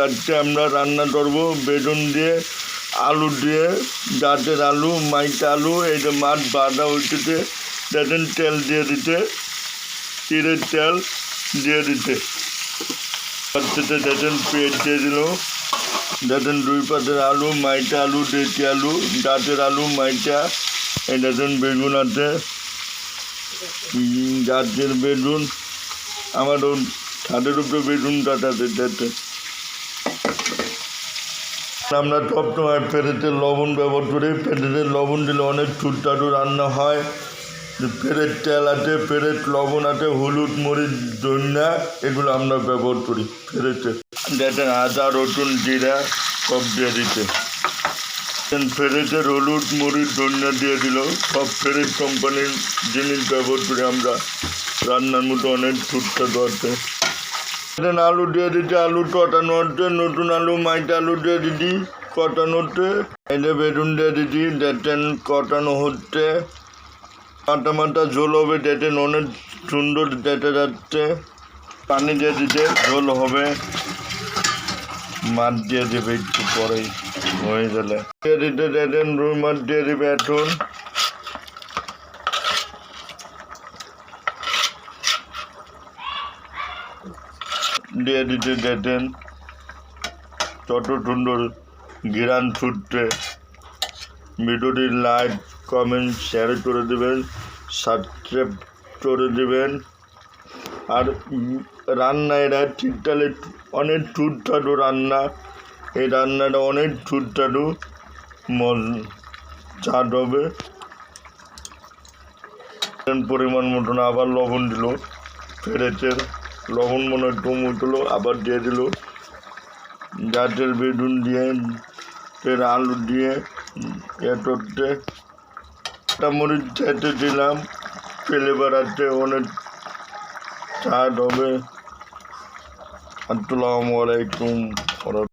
আজকে আমরা রান্না করব বেগুন দিয়ে আলু দিয়ে গাছের আলু মাইটা আলু এই যে মাছ বাঁধা হইতেছে দেখেন তেল দিয়ে দিতে তিলের তেল দিয়ে দিতে হচ্ছে দেখেন পেঁয়াজ দিয়ে দিল দেখেন 2 পাতের আলু মাইটা আলু দেশি আলু গাছের আলু মাইটা এই দেখেন বেগুন আছে গাছের বেগুন আমারও ছাদের উপরে বেগুন কাটাতে যেতে আমরা সবসময় পেঁয়াজের লবণ ব্যবহার করি পেঁয়াজের লবণ দিলে অনেক সুস্বাদু রান্না হয় পেঁয়াজের তেল আছে পেঁয়াজ লবণ আছে হলুদ মরিচ ধনিয়া এগুলো আমরা ব্যবহার করি পেঁয়াজে দেখেন আদা রসুন জিরা সব দিয়ে দিতে পেঁয়াজের হলুদ মরিচ ধনিয়া দিয়ে দিল সব পেঁয়াজ কোম্পানির জিনিস ব্যবহার করি আমরা রান্নার মতো অনেক সুস্বাদু আছে আলু দিয়ে দিতে আলু কটানো হচ্ছে নতুন আলু মাইটা আলু দিয়ে দিদি কটানো হচ্ছে এটা বেগুন দিয়ে দিদি দেখেন কটানো হচ্ছে মাথা মাথা ঝোল হবে দেখেন অনেক সুন্দর দেখে যাচ্ছে পানি দিয়ে দিতে ঝোল হবে মাছ দিয়ে দেবে একটু পরেই হয়ে গেলে দিয়ে দিতে দেখেন রুই মাছ দিয়ে দেবে এখন দিয়ে দিতে দেখেন কত সুন্দর ঘিরান ছুটছে ভিডিওটি লাইক কমেন্ট শেয়ার করে দেবেন সাবস্ক্রাইব করে দেবেন আর রান্না এরা ঠিকঠাক অনেক সুস্বাদু রান্না এই রান্নাটা অনেক সুস্বাদু চাট হবে পরিমাণ মতন আবার লবণ দিল ফেরেছে লবণ মনে একটু মুটলো আবার দিয়ে দিল গাছের বেগুন দিয়ে ফের আলু দিয়ে এটোতে মরিচ চেটে দিলাম ফেলে বেড়াচ্ছে অনেক চাট হবে আসসালামু আলাইকুম।